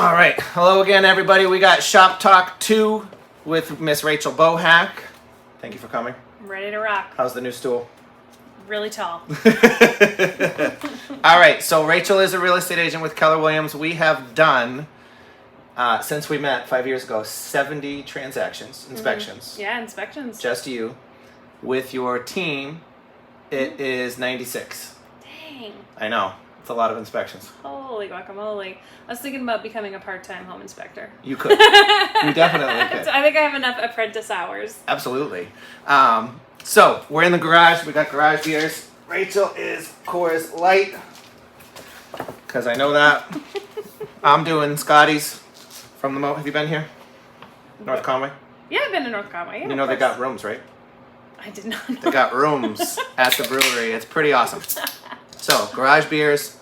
All right. Hello again, everybody. We got Shop Talk 2 with Miss Rachael Bohac. Thank you for coming. I'm ready to rock. How's the new stool? Really tall. All right. So Rachael is a real estate agent with Keller Williams. We have done, since we met 5 years ago, 70 transactions, inspections. Yeah, inspections. Just you. With your team, it is 96. Dang. I know. It's a lot of inspections. Holy guacamole. I was thinking about becoming a part-time home inspector. You could. You definitely could. I think I have enough apprentice hours. Absolutely. So we're in the garage. We got garage beers. Rachael is Coors Light, because I know that. I'm doing Scotty's from the Have you been here? North Conway? Yeah, I've been to North Conway. Yeah, You know they got rooms, right? I did not know. They got rooms at the brewery. It's pretty awesome. So garage beers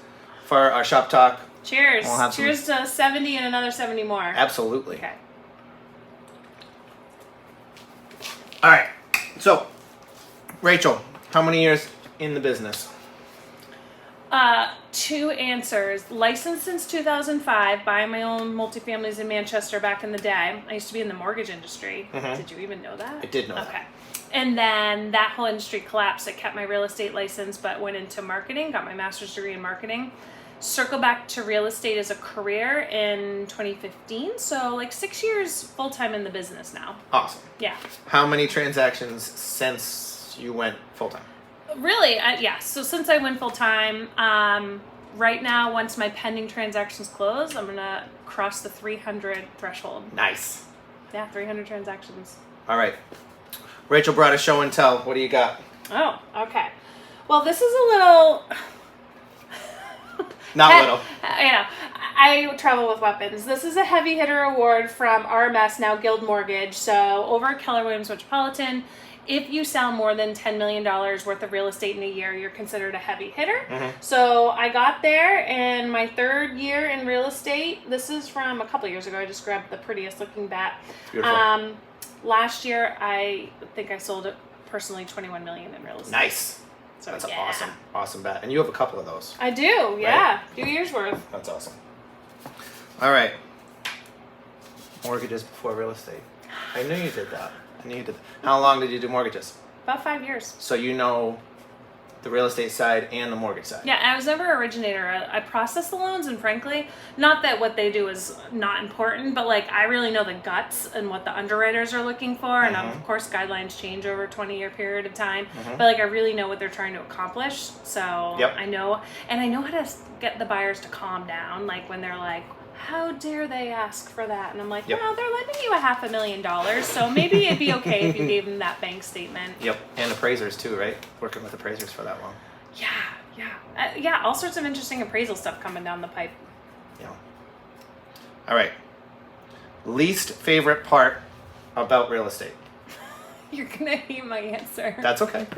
for our shop talk. Cheers. We'll Cheers to 70 and another 70 more. Absolutely. Okay. All right. So, Rachael, how many years in the business? 2 answers. Licensed since 2005, buying my own multifamilies in Manchester back in the day. I used to be in the mortgage industry. Mhm. Did you even know that? I did know that. Okay. And then that whole industry collapsed. I kept my real estate license, but went into marketing, got my master's degree in marketing. Circle back to real estate as a career in 2015. So like 6 years full-time in the business now. Awesome. Yeah. How many transactions since you went full-time? Really, yeah. So since I went full-time, right now, once my pending transactions close, I'm going to cross the 300 threshold. Nice. Yeah, 300 transactions. All right. Rachael brought a show and tell. What do you got? Oh, okay. Well, this is a little... Not little. You know, I travel with weapons. This is a heavy hitter award from RMS, now Guild Mortgage. So over at Keller Williams Metropolitan, if you sell more than $10 million worth of real estate in a year, you're considered a heavy hitter. Mm-hmm. So I got there in my 3rd year in real estate. This is from a couple years ago. I just grabbed the prettiest looking bat. Beautiful. Last year, I think I sold it personally $21 million in real estate. Nice. So, that's yeah. an awesome bet. And you have a couple of those. I do, yeah. Right? A few years worth. That's awesome. All right. Mortgages before real estate. I knew you did that. I knew you did that. How long did you do mortgages? About 5 years. So you know the real estate side and the mortgage side. Yeah, I was never an originator. I process the loans, and frankly, not that what they do is not important, but like I really know the guts and what the underwriters are looking for, and of course guidelines change over a 20-year period of time, but like I really know what they're trying to accomplish, so I know, and I know how to get the buyers to calm down, like when they're like, how dare they ask for that? And I'm like, well, they're lending you $500,000, so maybe it'd be okay if you gave them that bank statement. Yep, and appraisers too, right? Working with appraisers for that long. Yeah, all sorts of interesting appraisal stuff coming down the pipe. Yeah. All right. Least favorite part about real estate? You're gonna hate my answer. That's okay.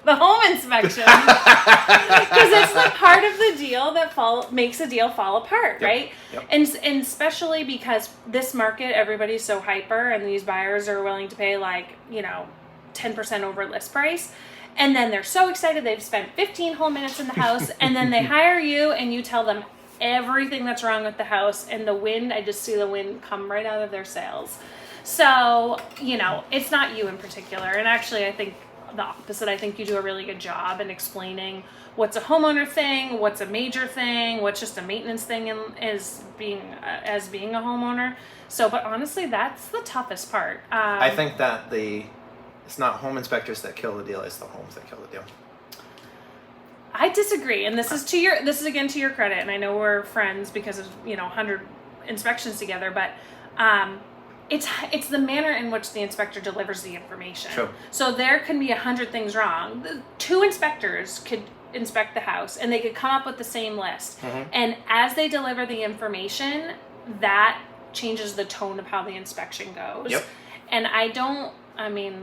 The home inspection. Because it's the part of the deal that makes a deal fall apart, right? Yep. And especially because this market, everybody's so hyper, and these buyers are willing to pay 10% over list price. And then they're so excited they've spent 15 whole minutes in the house, and then they hire you and you tell them everything that's wrong with the house, and I just see the wind come right out of their sails. So, it's not you in particular. And actually, I think the opposite. I think you do a really good job in explaining what's a homeowner thing, what's a major thing, what's just a maintenance thing, as being a homeowner. So, but honestly, that's the toughest part. I think that it's not home inspectors that kill the deal; it's the homes that kill the deal. I disagree, and this is again to your credit, and I know we're friends because of 100 inspections together, but it's the manner in which the inspector delivers the information. True. So there can be 100 things wrong. 2 inspectors could inspect the house, and they could come up with the same list. And as they deliver the information, that changes the tone of how the inspection goes. Yep. And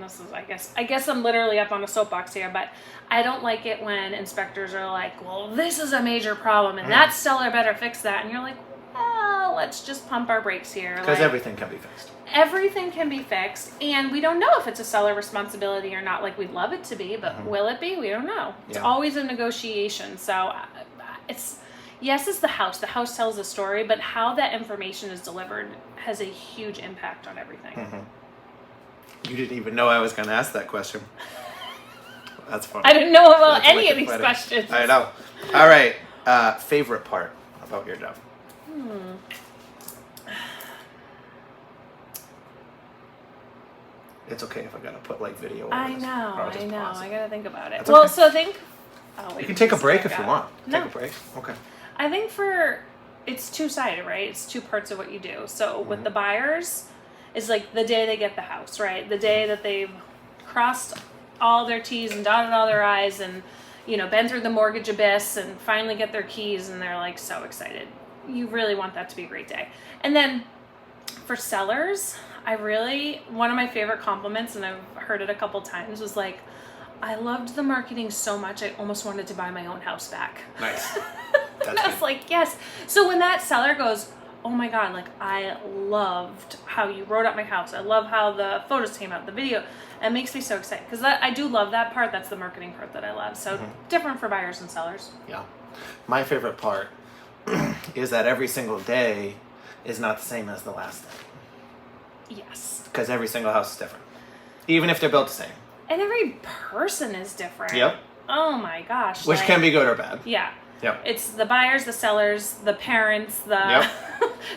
this is, I guess I'm literally up on a soapbox here, but I don't like it when inspectors are like, well, this is a major problem, and that seller better fix that. And you're like, well, let's just pump our brakes here. Because everything can be fixed. Everything can be fixed, and we don't know if it's a seller responsibility or not. Like, we'd love it to be, but will it be? We don't know. It's always a negotiation. So it's, yes, it's the house. The house tells a story, but how that information is delivered has a huge impact on everything. You didn't even know I was going to ask that question. That's funny. I didn't know about That's any wicked of these funny. questions. I know. All right. Favorite part about your job? It's okay if I gotta put like video over I this. know. Or I'll just I know. pause it. I gotta think about it. That's Well, okay. so I think. Oh, wait, You can take a just break back if you up. want. No. Take a break. Okay. I think it's two-sided, right? It's two parts of what you do. So with the buyers, it's like the day they get the house, right? The day that they've crossed all their T's and dotted all their I's and, been through the mortgage abyss and finally get their keys and they're like so excited. You really want that to be a great day. And then for sellers, one of my favorite compliments, and I've heard it a couple times, was like, I loved the marketing so much I almost wanted to buy my own house back. Nice. And I was like, yes. So when that seller goes, oh my God, like I loved how you wrote up my house. I love how the photos came out, the video. It makes me so excited because I do love that part. That's the marketing part that I love. So different for buyers and sellers. Yeah. My favorite part is that every single day is not the same as the last day. Yes. Because every single house is different. Even if they're built the same. And every person is different. Yep. Oh my gosh. Which can be good or bad. Yeah. Yep. It's the buyers, the sellers, the parents, the Yep.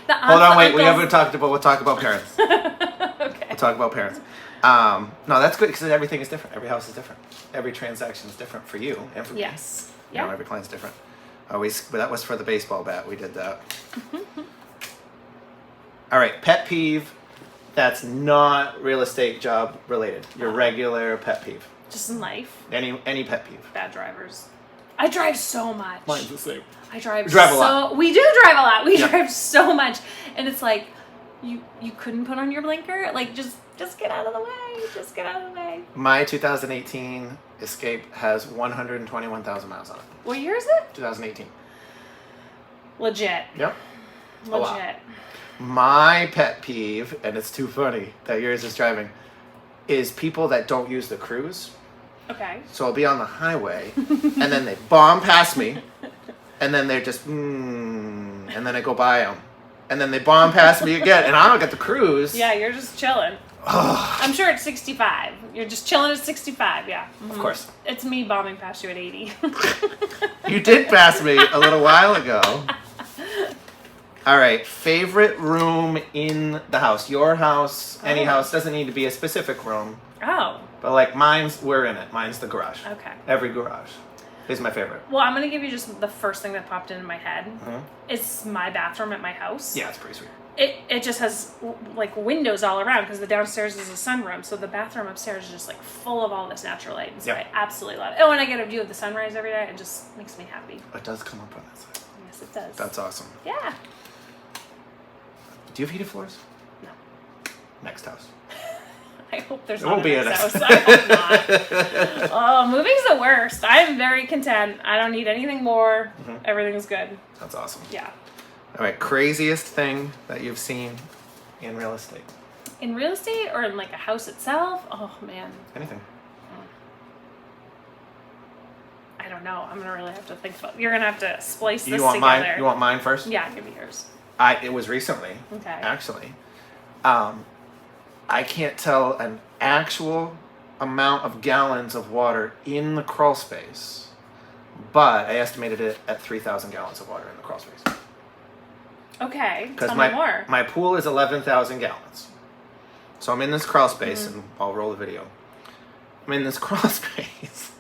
the aunts, Hold on, the wait. We uncles. haven't talked about. We'll talk about parents. Okay. We'll talk about parents. No, that's good because everything is different. Every house is different. Every transaction is different for you and for me. Yes. You know, every client's different. But that was for the baseball bat. We did that. All right, pet peeve. That's not real estate job related. Your regular pet peeve. Just in life. Any pet peeve. Bad drivers. I drive so much. Mine's the same. I drive. We drive a lot. We do drive a lot. We Yeah. drive so much, and it's like, you couldn't put on your blinker. Like just get out of the way. Just get out of the way. My 2018 Escape has 121,000 miles on it. What year is it? 2018. Legit. Yep. A lot. Legit. My pet peeve, and it's too funny that yours is driving, is people that don't use the cruise. Okay. So I'll be on the highway, and then they bomb past me, and then they're just, and then I go by them. And then they bomb past me again, and I don't get the cruise. Yeah, you're just chilling. I'm sure it's 65. You're just chilling at 65, yeah. Of course. It's me bombing past you at 80. You did pass me a little while ago. All right, favorite room in the house. Your house, any house, doesn't need to be a specific room. Oh, But like we're in it. Mine's the garage. okay. Every garage is my favorite. Well, I'm going to give you just the first thing that popped into my head. Mhm. It's my bathroom at my house. Yeah, it's pretty sweet. It just has like windows all around because the downstairs is a sunroom, so the bathroom upstairs is just like full of all this natural light. And so Yep. I absolutely love it. And when I get a view of the sunrise every day, it just makes me happy. It does come up on that side. Yes, it does. That's awesome. Yeah. Do you have heated floors? No. Next house. I hope there's It not won't be a a next next. house. I hope not. Oh, moving's the worst. I'm very content. I don't need anything more. Everything's good. That's awesome. Yeah. All right, craziest thing that you've seen in real estate? In real estate or in like a house itself? Oh man. Anything? I don't know. I'm gonna really have to think about. You're gonna have to splice this You want together. mine? You want mine first? Yeah, give me yours. It was recently, Okay. actually. I can't tell an actual amount of gallons of water in the crawl space, but I estimated it at 3,000 gallons of water in the crawl space. Okay. Because Tell me more. my pool is 11,000 gallons. So I'm in this crawl space, and I'll roll the video. I'm in this crawl space.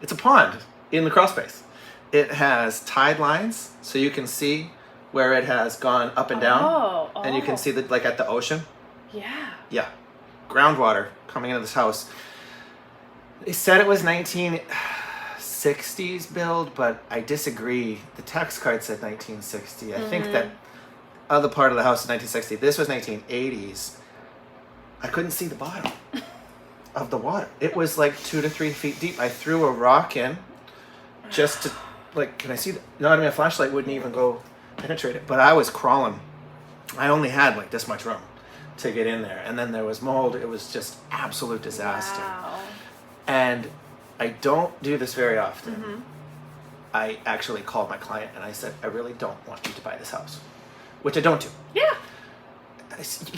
It's a pond in the crawl space. It has tide lines, so you can see where it has gone up and down. Oh. And you can see that, like at the ocean. Yeah. Yeah. Groundwater coming into this house. They said it was 1960s build, but I disagree. The tax card said 1960. I think that other part of the house is 1960. This was 1980s. I couldn't see the bottom of the water. It was like 2 to 3 feet deep. I threw a rock in just to, like, can I see the, not even a flashlight wouldn't even go penetrate it. But I was crawling. I only had like this much room to get in there. And then there was mold. It was just absolute disaster. Wow. And I don't do this very often. I actually called my client and I said, I really don't want you to buy this house, which I don't do. Yeah.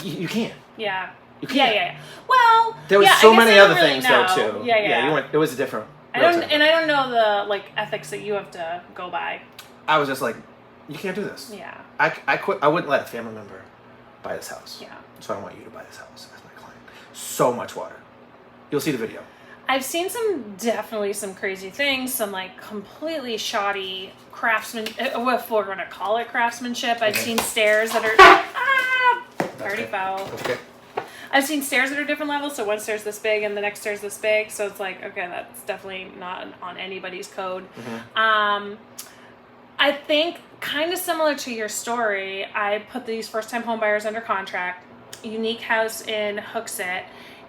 You can't. Yeah. You can't. Yeah. Well, There was I so guess many I don't other really things know. though too. Yeah. You went. It was a different. I don't know the like ethics that you have to go by. I was just like, you can't do this. Yeah. I quit. I wouldn't let a family member buy this house. Yeah. So I don't want you to buy this house as my client. So much water. You'll see the video. I've seen definitely some crazy things, some like completely shoddy craftsmanship. If we're going to call it craftsmanship, I've seen stairs that are already foul. Okay. I've seen stairs that are different levels. So one stair's this big and the next stair's this big. So it's like, okay, that's definitely not on anybody's code. Mm-hmm. I think kind of similar to your story, I put these first-time home buyers under contract. Unique house in Hooksett,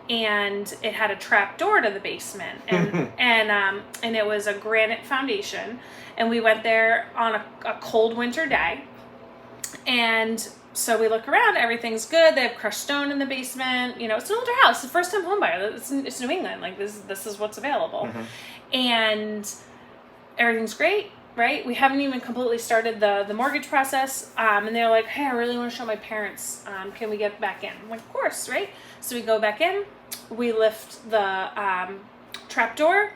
and it had a trap door to the basement, and it was a granite foundation. And we went there on a cold winter day, and so we look around. Everything's good. They have crushed stone in the basement. You know, it's an older house. It's a first-time home buyer. It's New England. Like this is what's available, and everything's great. Right? We haven't even completely started the mortgage process. And they're like, hey, I really want to show my parents. Can we get back in? I'm like, of course, right? So we go back in. We lift the trap door.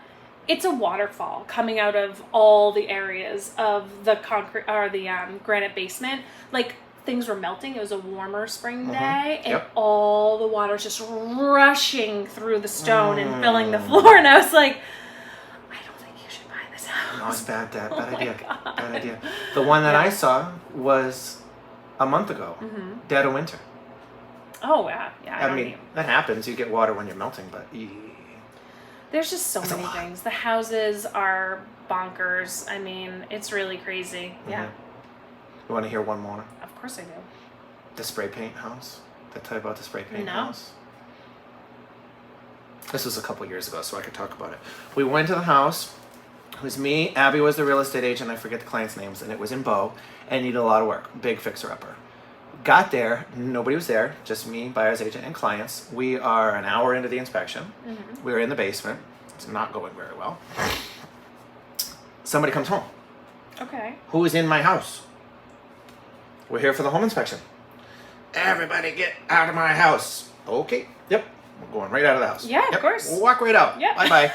It's a waterfall coming out of all the areas of the concrete or the granite basement. Like things were melting. It was a warmer spring day, and all the water's just rushing through the stone and filling the floor. And I was like, No, it's bad idea. God. Bad idea. The one that I saw was a month ago, dead of winter. Oh, yeah. I mean, that happens. You get water when you're melting, but... There's just so many things. The houses are bonkers. I mean, it's really crazy. Yeah. You want to hear one more? Of course I do. The spray paint house? Did I tell you about the spray paint No. house? This was a couple years ago, so I could talk about it. We went to the house. It was me, Abby was the real estate agent, I forget the client's names, and it was in Bow, and needed a lot of work, big fixer-upper. Got there, nobody was there, just me, buyer's agent, and clients. We are an hour into the inspection. We were in the basement. It's not going very well. Somebody comes home. Okay. Who is in my house? We're here for the home inspection. Everybody get out of my house. Okay, yep, we're going right out of the house. Yeah, yep. of course. We'll walk right out. Yeah. Bye-bye.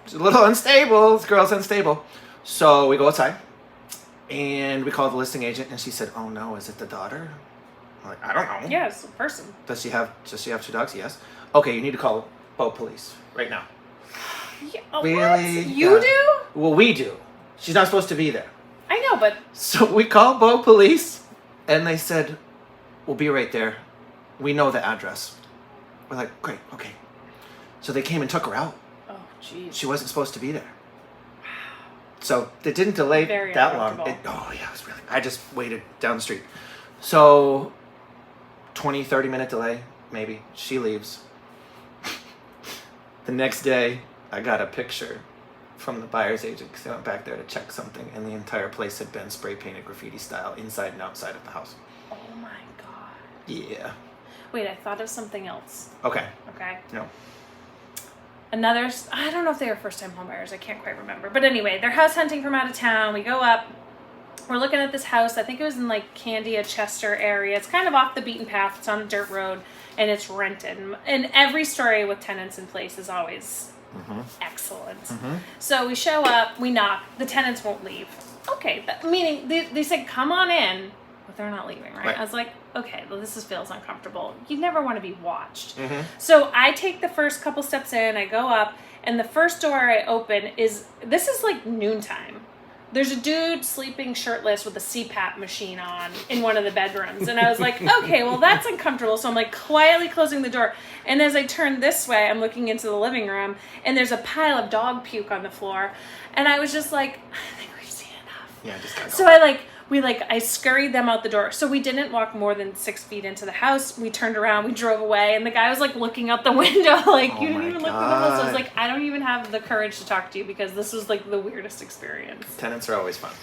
She's a little unstable. This girl's unstable. So we go outside and we call the listing agent and she said, oh no, is it the daughter? I'm like, I don't know. Yeah, it's a person. Does she have 2 dogs? Yes. Okay, you need to call boat police right now. Yeah, Really? What? You do? Well, we do. She's not supposed to be there. I know, but... So we called boat police and they said, we'll be right there. We know the address. We're like, great, okay. So they came and took her out. Jeez. She wasn't supposed to be there. So they didn't delay Very that long. uncomfortable. It was really... I just waited down the street. So 20, 30 minute delay, maybe. She leaves. The next day, I got a picture from the buyer's agent because I went back there to check something, and the entire place had been spray painted graffiti style inside and outside of the house. Oh my God. Yeah. Wait, I thought of something else. Okay. Okay. No. I don't know if they were first-time homebuyers. I can't quite remember. But anyway, they're house hunting from out of town. We go up. We're looking at this house. I think it was in like Candia, Chester area. It's kind of off the beaten path. It's on a dirt road, and it's rented. And every story with tenants in place is always excellent. So we show up. We knock. The tenants won't leave. Okay. Meaning they said, come on in. But they're not leaving, right? I was like, okay, well, feels uncomfortable. You never want to be watched. So I take the first couple steps in, I go up, and the first door I open this is like noontime. There's a dude sleeping shirtless with a CPAP machine on in one of the bedrooms. And I was like, okay, well, that's uncomfortable. So I'm like quietly closing the door. And as I turn this way, I'm looking into the living room, and there's a pile of dog puke on the floor. And I was just like, I think we've seen enough. Yeah, just gotta go. So I scurried them out the door. So we didn't walk more than 6 feet into the house. We turned around, we drove away, and the guy was like looking out the window, like, you didn't even look at the window. So I was like, I don't even have the courage to talk to you because this was like the weirdest experience. Tenants are always fun.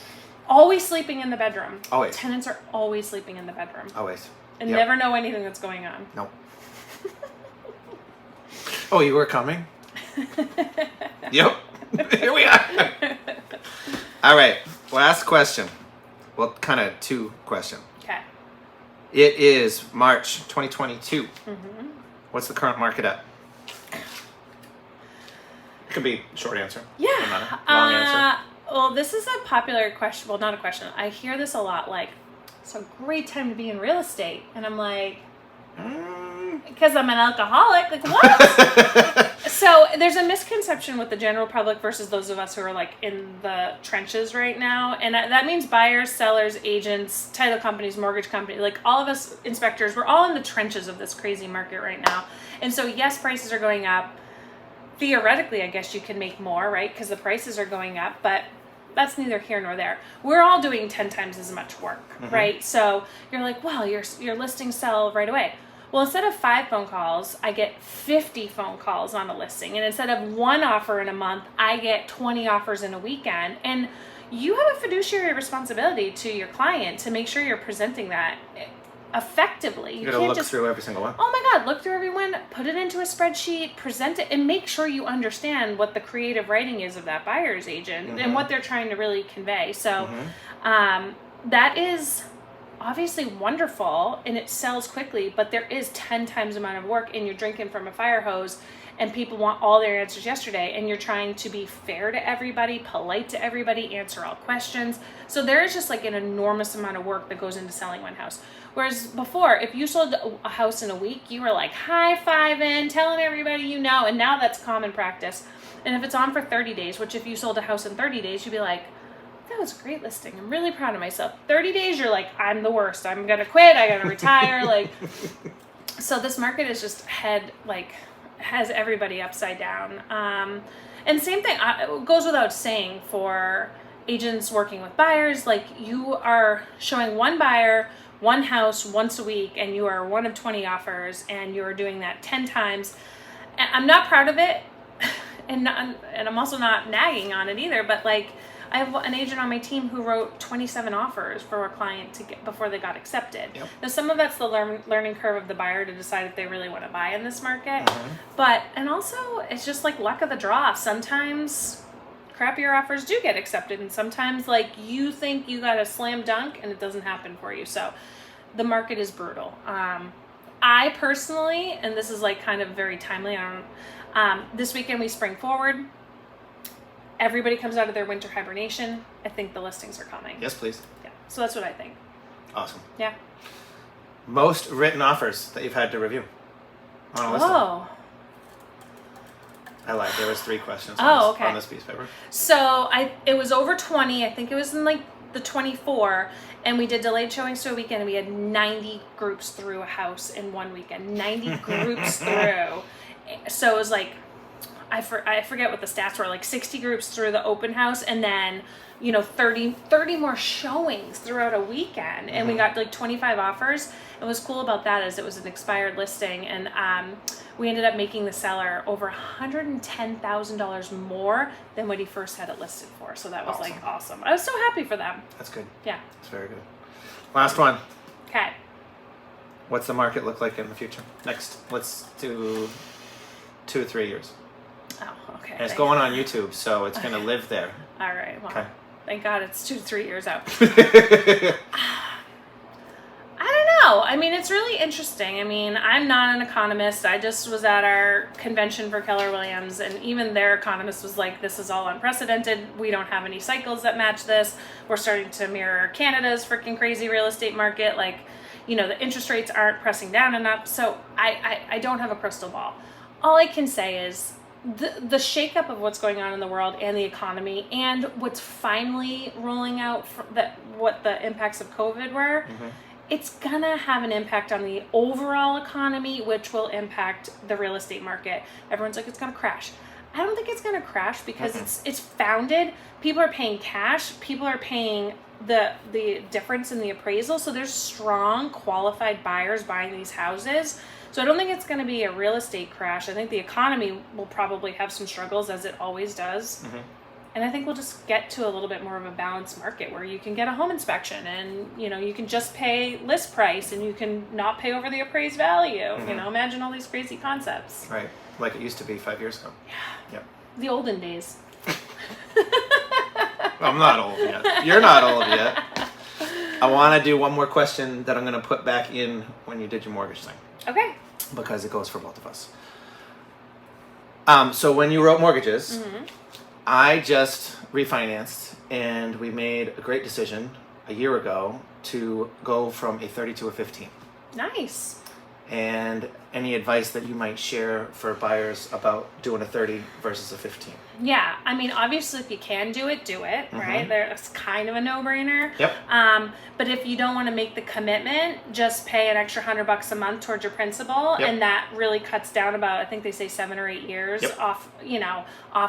Always sleeping in the bedroom. Always. Tenants are always sleeping in the bedroom. Always. And never know anything that's going on. Nope. Oh, you were coming? Yep. Here we are. All right, last question. Well, kind of two question. Okay. It is March 2022. Mm-hmm. What's the current market at? It could be a short answer. Yeah. Doesn't matter. Long answer. Well, this is a popular question. Well, not a question. I hear this a lot. Like, it's a great time to be in real estate, and I'm like, because I'm an alcoholic. Like, what? So there's a misconception with the general public versus those of us who are like in the trenches right now, and that means buyers, sellers, agents, title companies, mortgage companies, like all of us inspectors. We're all in the trenches of this crazy market right now, and so yes, prices are going up. Theoretically, I guess you can make more, right? Because the prices are going up, but that's neither here nor there. We're all doing 10 times as much work, right? So you're like, well, your listings sell right away. Well, instead of 5 phone calls, I get 50 phone calls on a listing. And instead of 1 offer in a month, I get 20 offers in a weekend. And you have a fiduciary responsibility to your client to make sure you're presenting that effectively. You gotta look through every single one. Oh my God, look through everyone, put it into a spreadsheet, present it, and make sure you understand what the creative writing is of that buyer's agent and what they're trying to really convey. So that is obviously wonderful and it sells quickly, but there is 10 times the amount of work and you're drinking from a fire hose and people want all their answers yesterday and you're trying to be fair to everybody, polite to everybody, answer all questions. So there is just like an enormous amount of work that goes into selling one house. Whereas before, if you sold a house in a week, you were like high-fiving, telling everybody you know, and now that's common practice. And if it's on for 30 days, which if you sold a house in 30 days, you'd be like, that was a great listing. I'm really proud of myself. 30 days, you're like, I'm the worst. I'm going to quit. I got to retire. Like, so this market is just has everybody upside down. And same thing, it goes without saying for agents working with buyers, like you are showing one buyer, one house once a week, and you are one of 20 offers, and you're doing that 10 times. And I'm not proud of it, and I'm also not nagging on it either, but like, I have an agent on my team who wrote 27 offers for a client to get before they got accepted. Yep. Now, some of that's the learning curve of the buyer to decide if they really want to buy in this market. And also, it's just like luck of the draw. Sometimes crappier offers do get accepted, and sometimes like you think you got a slam dunk and it doesn't happen for you. So the market is brutal. I personally, and this is like kind of very timely, this weekend we spring forward. Everybody comes out of their winter hibernation. I think the listings are coming. Yes, please. Yeah. So that's what I think. Awesome. Yeah. Most written offers that you've had to review on a listing. Oh. I lied. There was 3 questions on this piece of paper. So it was over 20. I think it was in like the 24. And we did delayed showings to a weekend. And we had 90 groups through a house in one weekend. 90 groups through. So it was like, I forget what the stats were, like 60 groups through the open house and then, 30 more showings throughout a weekend. And we got like 25 offers. And what's cool about that is it was an expired listing. And we ended up making the seller over $110,000 more than what he first had it listed for. So that was like awesome. I was so happy for them. That's good. Yeah. That's very good. Last one. Okay. What's the market look like in the future? Next, let's do 2 or 3 years. Oh, okay. And it's going on YouTube, so it's going to live there. All right. Well, thank God it's 2 to 3 years out. I don't know. I mean, it's really interesting. I mean, I'm not an economist. I just was at our convention for Keller Williams, and even their economist was like, this is all unprecedented. We don't have any cycles that match this. We're starting to mirror Canada's freaking crazy real estate market. Like, the interest rates aren't pressing down enough. So I don't have a crystal ball. All I can say is, the shakeup of what's going on in the world and the economy and what's finally rolling out what the impacts of COVID were, it's gonna have an impact on the overall economy, which will impact the real estate market. Everyone's like, it's gonna crash. I don't think it's gonna crash because it's founded. People are paying cash. People are paying the difference in the appraisal. So there's strong qualified buyers buying these houses. So I don't think it's going to be a real estate crash. I think the economy will probably have some struggles, as it always does. And I think we'll just get to a little bit more of a balanced market where you can get a home inspection and, you can just pay list price and you can not pay over the appraised value. Imagine all these crazy concepts. Right. Like it used to be 5 years ago. Yeah. Yep. The olden days. I'm not old yet. You're not old yet. I want to do one more question that I'm going to put back in when you did your mortgage thing. Okay. Because it goes for both of us. So when you wrote mortgages, I just refinanced, and we made a great decision a year ago to go from a 30 to a 15. Nice. And any advice that you might share for buyers about doing a 30 versus a 15? Yeah, I mean, obviously, if you can do it, right? It's kind of a no-brainer. Yep. But if you don't want to make the commitment, just pay an extra $100 a month towards your principal, and that really cuts down about, I think they say 7 or 8 years off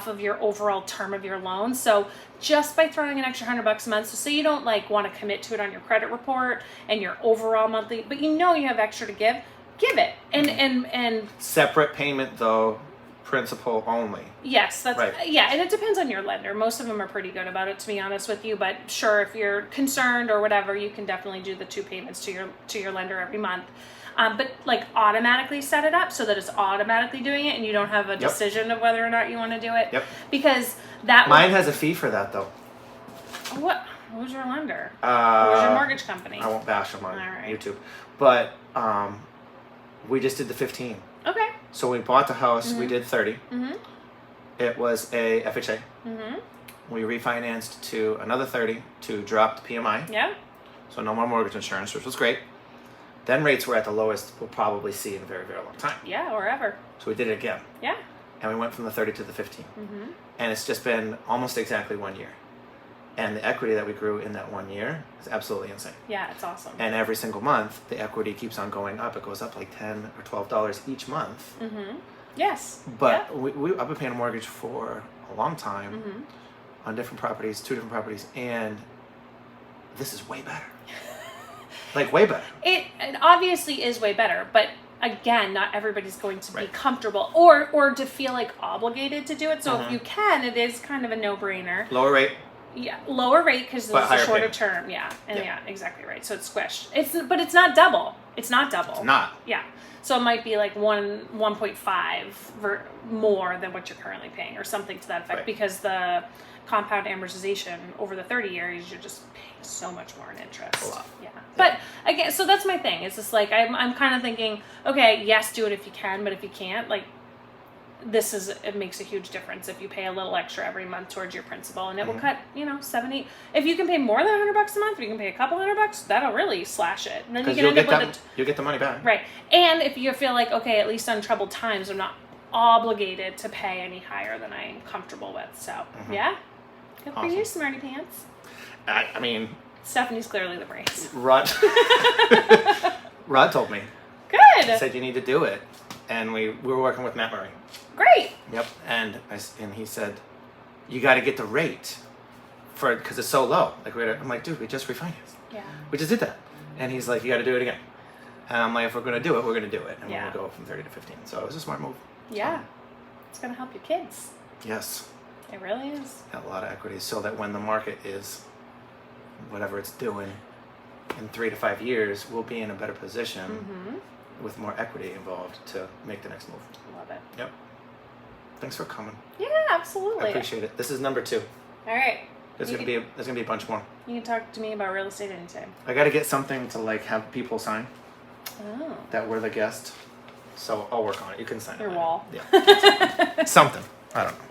of your overall term of your loan. So just by throwing an extra $100 a month, so say you don't want to commit to it on your credit report and your overall monthly, but you have extra to give it, and separate payment though. Principal only. Yes, that's right. Yeah, and it depends on your lender. Most of them are pretty good about it, to be honest with you. But sure, if you're concerned or whatever, you can definitely do the 2 payments to your lender every month. But automatically set it up so that it's automatically doing it, and you don't have a decision of whether or not you want to do it. Yep. Because that mine has a fee for that though. What? Who's your lender? Who's your mortgage company? I won't bash them on right. YouTube, but we just did the 15. Okay. So we bought the house. We did 30. It was a FHA. We refinanced to another 30 to drop the PMI. Yeah. So no more mortgage insurance, which was great. Then rates were at the lowest we'll probably see in a very, very long time. Yeah, or ever. So we did it again. Yeah. And we went from the 30 to the 15. And it's just been almost exactly 1 year. And the equity that we grew in that 1 year is absolutely insane. Yeah, it's awesome. And every single month, the equity keeps on going up. It goes up like $10 or $12 each month. Yes. But I've been paying a mortgage for a long time on different properties, 2 different properties, and this is way better. Way better. It obviously is way better, but again, not everybody's going to be comfortable or to feel obligated to do it. So if you can, it is kind of a no-brainer. Lower rate. Yeah, lower rate because it's a shorter term. Yeah, and exactly right. So it's squished. But it's not double. It's not double. It's not. Yeah. So it might be 1.5 more than what you're currently paying, or something to that effect, because the compound amortization over the 30 years, you're just paying so much more in interest. A lot. Yeah. But again, so that's my thing. It's just I'm kind of thinking, okay, yes, do it if you can, but if you can't, it makes a huge difference if you pay a little extra every month towards your principal, and it will cut, 7, 8. If you can pay more than $100 a month, if you can pay a couple $100, that'll really slash it. And then you can end up with you'll get the money back. Right. And if you feel okay, at least on troubled times, I'm not obligated to pay any higher than I'm comfortable with. So yeah, good for you, smarty pants. I mean, Stephanie's clearly the brains. Rod told me. Good. He said you need to do it, and we were working with Matt Murray. Great. Yep, and he said, you got to get the rate for it because it's so low. I'm like, dude, we just refinanced. Yeah. We just did that, and he's like, you got to do it again. And I'm like, if we're gonna do it, we're gonna do it, and we're gonna go from 30 to 15. So it was a smart move. Yeah, it's gonna help your kids. Yes. It really is. Got a lot of equity, so that when the market is whatever it's doing in 3 to 5 years, we'll be in a better position with more equity involved to make the next move. Love it. Yep. Thanks for coming. Yeah, absolutely. I appreciate it. This is number 2. All right. There's gonna be a bunch more. You can talk to me about real estate anytime. I got to get something to have people sign Oh. that we're the guest. So I'll work on it. You can sign Your it. wall. Yeah. Something. I don't know.